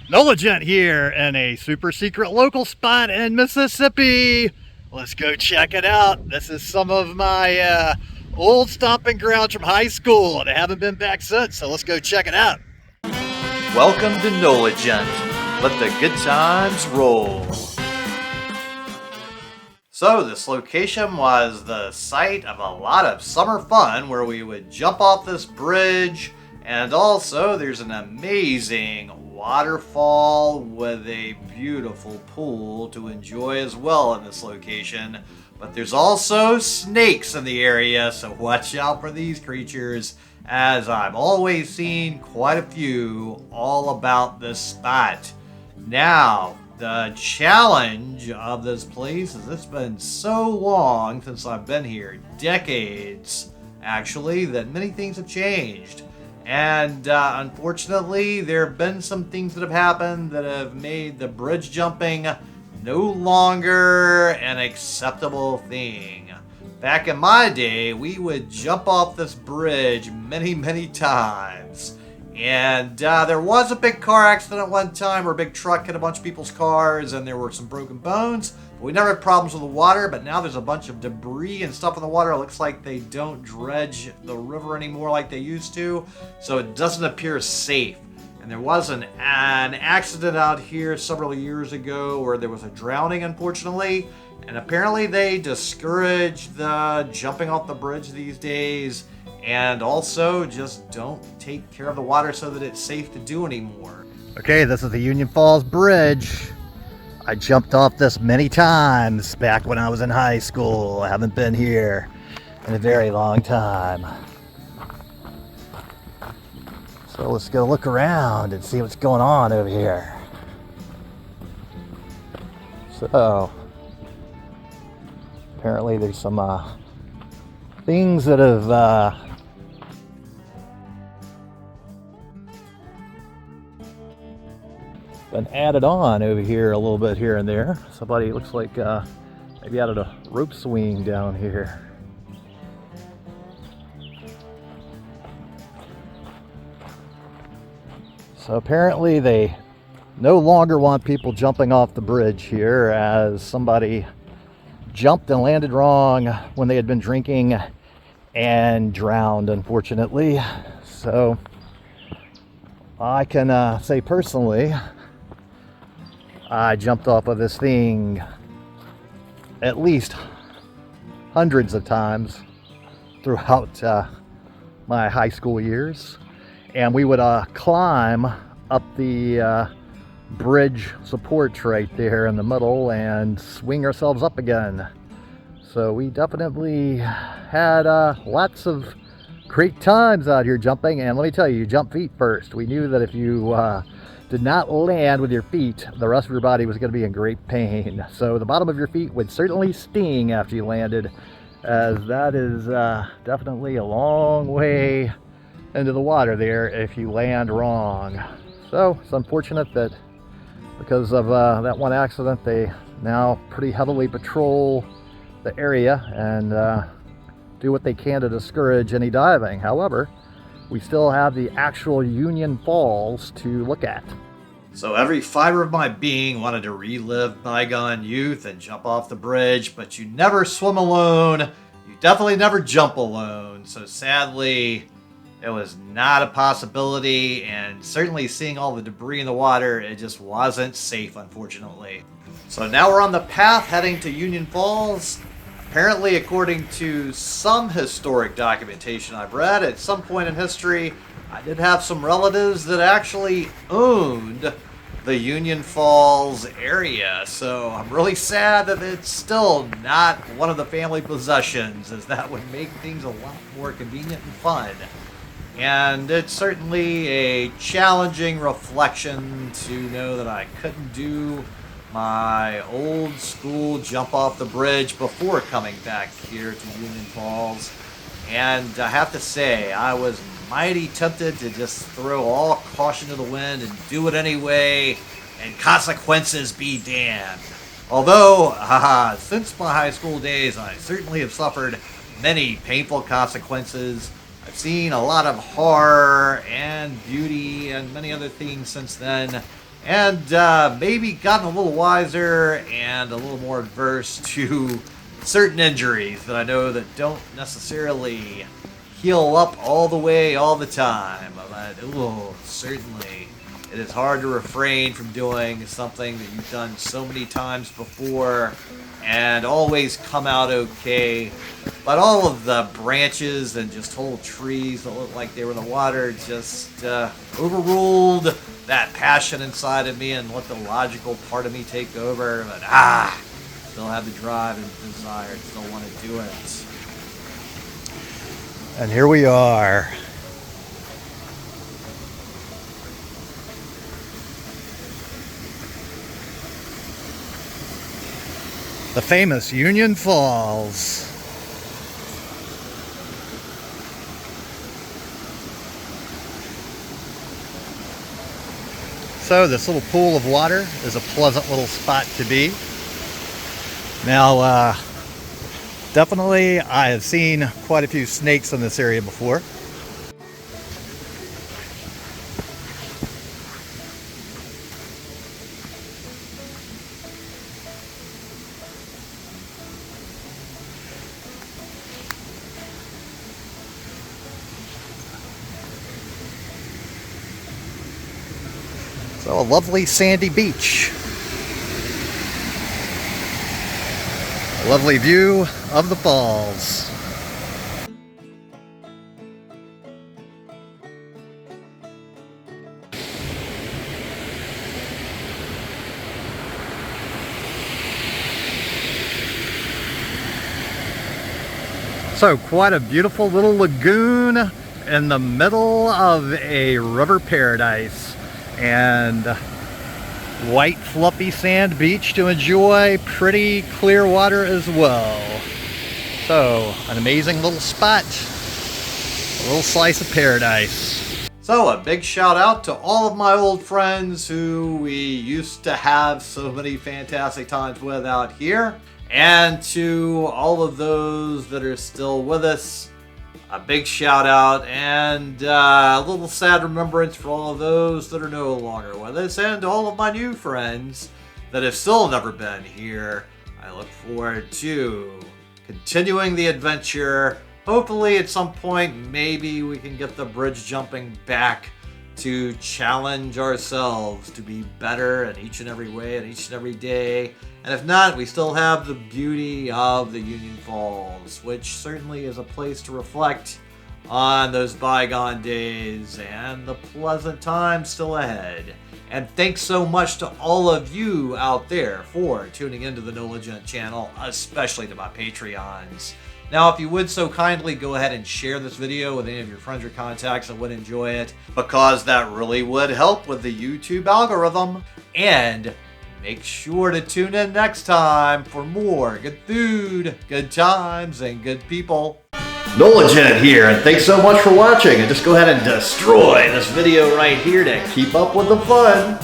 NOLA Gent here in a super secret local spot in Mississippi. Let's go check it out. This is some of my old stomping grounds from high school, and I haven't been back since, so let's go check it out. Welcome to NOLA Gent. Let the good times roll. So this location was the site of a lot of summer fun where we would jump off this bridge, and also there's an amazing waterfall with a beautiful pool to enjoy as well in this location. But there's also snakes in the area, so watch out for these creatures, as I've always seen quite a few all about this spot. Now, the challenge of this place is it's been so long since I've been here, decades actually, that many things have changed. And unfortunately, there have been some things that have happened that have made the bridge jumping no longer an acceptable thing. Back in my day, we would jump off this bridge many times. And there was a big car accident one time where a big truck hit a bunch of people's cars and there were some broken bones. We never had problems with the water, but now there's a bunch of debris and stuff in the water. It looks like they don't dredge the river anymore like they used to, so it doesn't appear safe. And there was an accident out here several years ago where there was a drowning, unfortunately, and apparently they discourage the jumping off the bridge these days, and also just don't take care of the water so that it's safe to do anymore. Okay, this is the Union Falls Bridge. I jumped off this many times back when I was in high school. I haven't been here in a very long time. So let's go look around and see what's going on over here. So, apparently there's some things that have been added on over here a little bit here and there. Somebody looks like maybe added a rope swing down here. So apparently they no longer want people jumping off the bridge here, as somebody jumped and landed wrong when they had been drinking and drowned, unfortunately. So I can say personally, I jumped off of this thing at least hundreds of times throughout my high school years. And we would climb up the bridge supports right there in the middle and swing ourselves up again. So we definitely had lots of great times out here jumping. And let me tell you, you jump feet first. We knew that if you did not land with your feet, the rest of your body was going to be in great pain. So the bottom of your feet would certainly sting after you landed, as that is definitely a long way into the water there if you land wrong. So it's unfortunate that because of that one accident, they now pretty heavily patrol the area and do what they can to discourage any diving. However, we still have the actual Union Falls to look at. So every fiber of my being wanted to relive bygone youth and jump off the bridge, but you never swim alone. You definitely never jump alone. So sadly, it was not a possibility, and certainly seeing all the debris in the water, it just wasn't safe, unfortunately. So now we're on the path heading to Union Falls. Apparently, according to some historic documentation I've read, at some point in history, I did have some relatives that actually owned the Union Falls area. So I'm really sad that it's still not one of the family possessions, as that would make things a lot more convenient and fun. And it's certainly a challenging reflection to know that I couldn't do my old school jump off the bridge before coming back here to Union Falls. And I have to say, I was mighty tempted to just throw all caution to the wind and do it anyway, and consequences be damned. Although, since my high school days, I certainly have suffered many painful consequences. I've seen a lot of horror and beauty and many other things since then, and maybe gotten a little wiser and a little more adverse to certain injuries that I know that don't necessarily heal up all the way all the time. But certainly it is hard to refrain from doing something that you've done so many times before and always come out okay. But all of the branches and just whole trees that look like they were in the water just overruled that passion inside of me and let the logical part of me take over. But still have the drive and desire, still want to do it. And here we are. The famous Union Falls. So this little pool of water is a pleasant little spot to be. Now, definitely I have seen quite a few snakes in this area before. So a lovely sandy beach. A lovely view of the falls. So quite a beautiful little lagoon in the middle of a river paradise. And white fluffy sand beach to enjoy, pretty clear water as well. So an amazing little spot, a little slice of paradise. So a big shout out to all of my old friends who we used to have so many fantastic times with out here, and to all of those that are still with us. A big shout out and a little sad remembrance for all of those that are no longer with us, and to all of my new friends that have still never been here. I look forward to continuing the adventure. Hopefully at some point maybe we can get the bridge jumping back to challenge ourselves to be better in each and every way and each and every day. And if not, we still have the beauty of the Union Falls, which certainly is a place to reflect on those bygone days and the pleasant times still ahead. And thanks so much to all of you out there for tuning into the NOLA Gent channel, especially to my Patreons. Now, if you would so kindly go ahead and share this video with any of your friends or contacts that would enjoy it, because that really would help with the YouTube algorithm. And make sure to tune in next time for more good food, good times, and good people. NOLA Gent here, and thanks so much for watching. And just go ahead and destroy this video right here to keep up with the fun.